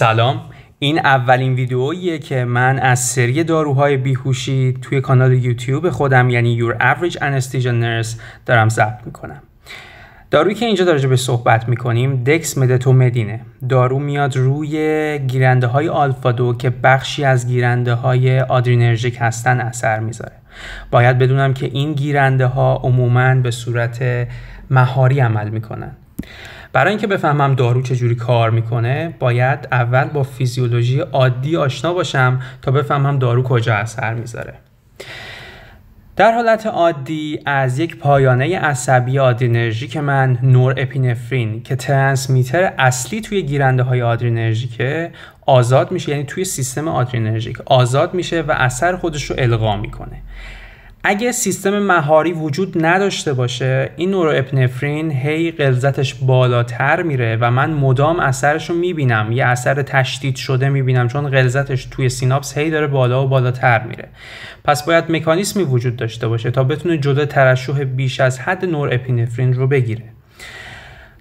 سلام، این اولین ویدئوییه که من از سری داروهای بیهوشی توی کانال یوتیوب خودم یعنی Your Average Anesthesia Nurse دارم ضبط میکنم. دارویی که اینجا راجع به صحبت میکنیم دکسمدتومدینه. دارو میاد روی گیرنده های آلفا 2 که بخشی از گیرنده های آدرینرژیک هستن اثر میذاره. باید بدونم که این گیرنده ها عموماً به صورت مهاری عمل میکنن. برای اینکه بفهمم دارو چجوری کار میکنه باید اول با فیزیولوژی عادی آشنا باشم تا بفهمم دارو کجا اثر میذاره. در حالت عادی از یک پایانه عصبی آدرینرژیک من نورپینفرین که ترانسمیتر اصلی توی گیرنده های آدرینرژیکه آزاد میشه، یعنی توی سیستم آدرینرژیک آزاد میشه و اثر خودش رو القا میکنه. اگه سیستم مهاری وجود نداشته باشه این نورپینفرین هی غلظتش بالاتر میره و من مدام اثرش رو میبینم، یه اثر تشدید شده میبینم چون غلظتش توی سیناپس هی داره بالا و بالاتر میره. پس باید مکانیزمی وجود داشته باشه تا بتونه جلوی ترشح بیش از حد نورپینفرین رو بگیره.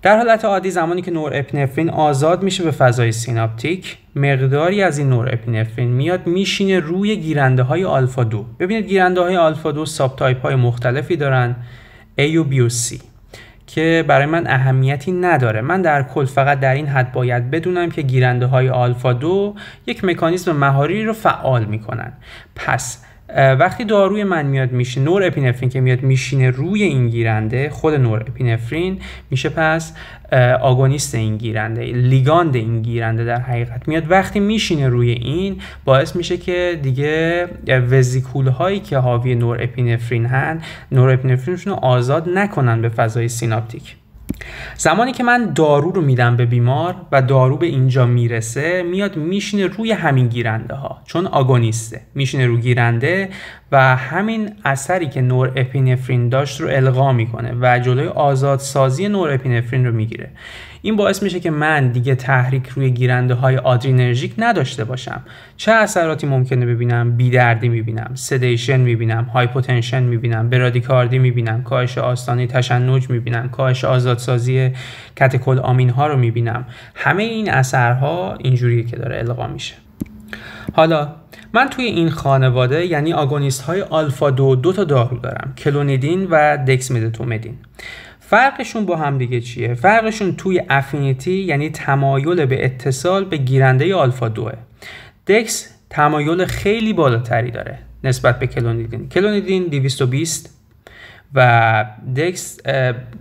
در حالت عادی زمانی که نورپینفرین آزاد میشه به فضای سیناپتیک، مقداری از این نورپینفرین میاد میشینه روی گیرنده های آلفا 2. ببینید گیرنده های آلفا 2 ساب تایپ های مختلفی دارن A و B و C که برای من اهمیتی نداره. من در کل فقط در این حد باید بدونم که گیرنده های آلفا 2 یک مکانیزم مهاری رو فعال میکنن. پس وقتی داروی من میاد میشه نورپینفرین که میاد میشینه روی این گیرنده، خود نورپینفرین میشه پس آگونیست این گیرنده، لیگاند این گیرنده در حقیقت میاد وقتی میشینه روی این باعث میشه که دیگه وزیکول هایی که حاوی نورپینفرین هن نورپینفرینشون رو آزاد نکنن به فضای سیناپتیک. زمانی که من دارو رو میدم به بیمار و دارو به اینجا میرسه میاد میشینه روی همین گیرنده ها چون آگونیسته، میشینه روی گیرنده و همین اثری که نورپینفرین داشت رو القا میکنه و جلوی آزادسازی نورپینفرین رو میگیره. این باعث میشه که من دیگه تحریک روی گیرنده های آدرینرژیک نداشته باشم. چه اثراتی ممکنه ببینم؟ بیدردی میبینم، سدیشن میبینم، هایپوتنشن میبینم، برادیکاردی میبینم، کاهش آستانه تشنج میبینم، کاهش آزادسازی کاتکول آمین ها رو میبینم. همه این اثرها اینجوریه که داره القا میشه. حالا من توی این خانواده یعنی آگونیست های آلفا 2 تا دارو دارم، کلونیدین و دکسمدتومدین. فرقشون با هم دیگه چیه؟ فرقشون توی افینیتی یعنی تمایل به اتصال به گیرنده آلفا 2. دکس تمایل خیلی بالاتری داره نسبت به کلونیدین. کلونیدین 220 و دکس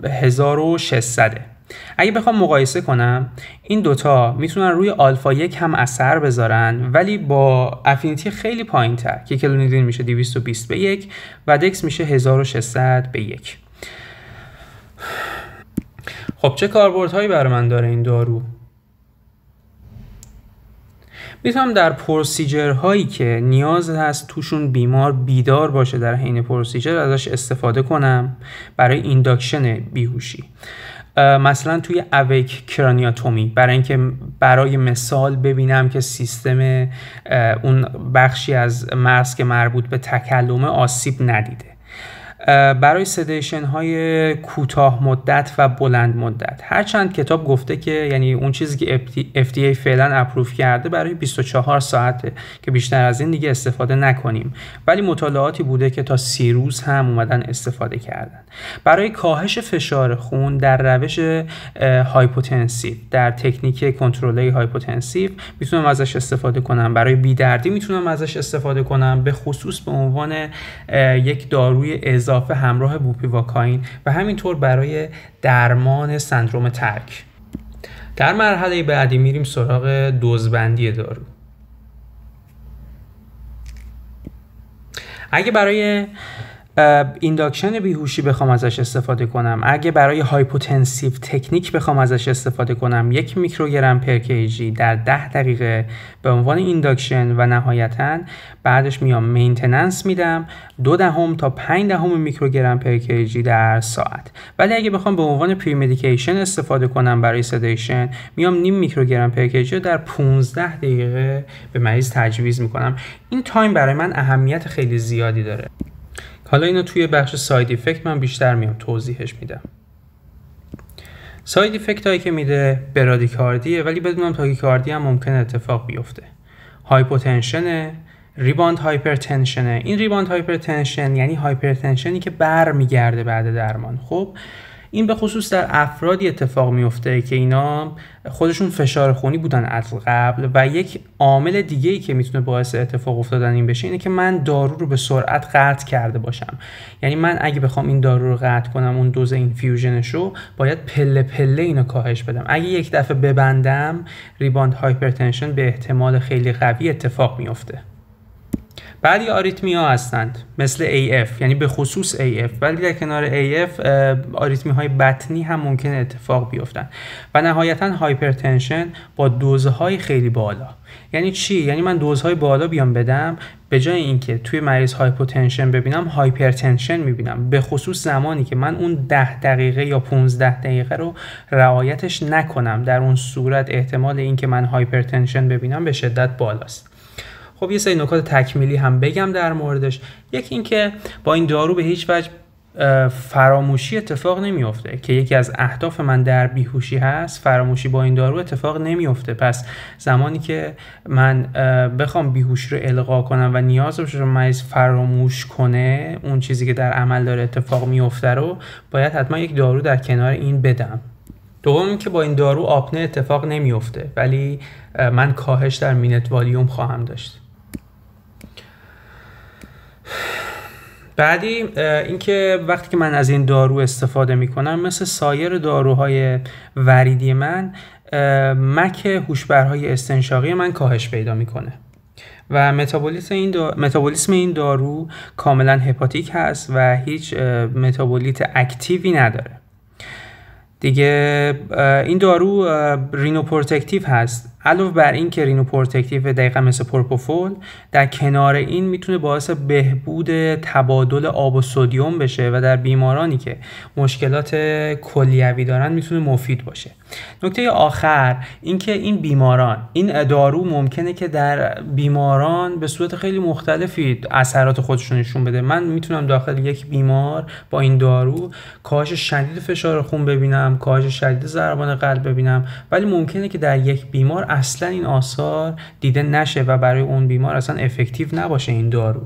1600. اگه بخوام مقایسه کنم این دوتا میتونن روی آلفا 1 هم اثر بذارن ولی با افینیتی خیلی پایین تر که کلونیدین میشه 220 به 1 و دکس میشه 1600 به 1. خب چه کاربردهایی برای من داره این دارو؟ میتونم در پروسیجر هایی که نیاز هست توشون بیمار بیدار باشه در حین پروسیجر ازش استفاده کنم برای اینداکشن بیهوشی. مثلا توی اویک کرانیاتومی برای مثال ببینم که سیستم اون بخشی از مغز که مربوط به تکلم آسیب ندیده. برای سدیشن های کوتاه مدت و بلند مدت. هرچند کتاب گفته که یعنی اون چیزی که FDA فعلا اپروف کرده برای 24 ساعته که بیشتر از این دیگه استفاده نکنیم، ولی مطالعاتی بوده که تا 30 روز هم اومدن استفاده کردن. برای کاهش فشار خون در روش هایپوتنسیو، در تکنیک کنترل هایپوتنسیو میتونم ازش استفاده کنم. برای بیدردی میتونم ازش استفاده کنم، به خصوص به عنوان یک داروی اضافه همراه بوپیواکاین و همینطور برای درمان سندروم ترک. در مرحله بعدی میریم سراغ دوزبندی دارو. اگه برای اینداکشن بیهوشی بخوام ازش استفاده کنم، اگه برای هایپوتنسیو تکنیک بخوام ازش استفاده کنم 1 میکروگرم پر کیجی در 10 دقیقه به عنوان اینداکشن و نهایتاً بعدش میام مینتیننس میدم 0.2 تا 0.5 میکروگرم پر کیجی در ساعت. ولی اگه بخوام به عنوان پری مدیکیشن استفاده کنم برای سدیشن میام 0.5 میکروگرم پر کیجی در 15 دقیقه به مریض تجویز میکنم. این تایم برای من اهمیت خیلی زیادی داره. حالا اینو توی بخش ساید افکت من بیشتر میام توضیحش میدم. ساید افکت هایی که میده برادیکاردیه، ولی بدونم تاکیکاردی هم ممکنه اتفاق بیفته. هایپوتنشنه، ریباند هایپرتنشنه. این ریباند هایپرتنشن یعنی هایپرتنشنی که برمیگرده بعد درمان. خب این به خصوص در افرادی اتفاق میفته که اینا خودشون فشار خونی بودن از قبل و یک عامل دیگه‌ای که میتونه باعث اتفاق افتادن این بشه اینه که من دارو رو به سرعت قطع کرده باشم. یعنی من اگه بخوام این دارو رو قطع کنم، اون دوز اینفیوژنش رو باید پله پله اینو کاهش بدم. اگه یک دفعه ببندم، ریباند هایپرتنشن به احتمال خیلی قوی اتفاق میفته. بعضی آریتمیا هستند مثل AF، یعنی به خصوص AF، ولی در کنار AF آریتمی های بطنی هم ممکنه اتفاق بیفتن. و نهایتا هایپرتنشن با دوزهای خیلی بالا. یعنی چی؟ یعنی من دوزهای بالا بیام بدم، به جای اینکه توی مریض هایپوتنشن ببینم، هایپرتنشن میبینم، به خصوص زمانی که من اون 10 دقیقه یا 15 دقیقه رو رعایتش نکنم. در اون صورت احتمال اینکه من هایپرتنشن ببینم به شدت بالاست. خب یه سری نکات تکمیلی هم بگم در موردش. یکی این که با این دارو به هیچ وجه فراموشی اتفاق نمیفته، که یکی از اهداف من در بیهوشی هست. فراموشی با این دارو اتفاق نمیفته. پس زمانی که من بخوام بیهوشی رو القا کنم و نیاز بشه مریض فراموش کنه اون چیزی که در عمل داره اتفاق میفته رو، باید حتما یک دارو در کنار این بدم. دوم که با این دارو آپنه اتفاق نمیفته، ولی من کاهش در مینت والیوم خواهم داشت. بعدی اینکه وقتی که من از این دارو استفاده میکنم، مثل سایر داروهای وریدی من، مک هوشبرهای استنشاقی من کاهش پیدا میکنه و متابولیسم این دارو کاملا هپاتیک هست و هیچ متابولیت اکتیوی نداره. دیگه این دارو رینوپروتکتیو هست. علاوه بر این که رینوپروتکتیو دقیقا مثل پروپوفول، در کنار این میتونه باعث بهبود تبادل آب و سدیم بشه و در بیمارانی که مشکلات کلیوی دارن میتونه مفید باشه. نکته آخر این که این دارو ممکنه که در بیماران به صورت خیلی مختلفی اثرات خودشون نشون بده. من میتونم داخل یک بیمار با این دارو کاهش شدید فشار خون ببینم، کاهش شدید ضربان قلب ببینم، ولی ممکنه که در یک بیمار اصلا این آثار دیده نشه و برای اون بیمار اصلا افکتیو نباشه این دارو.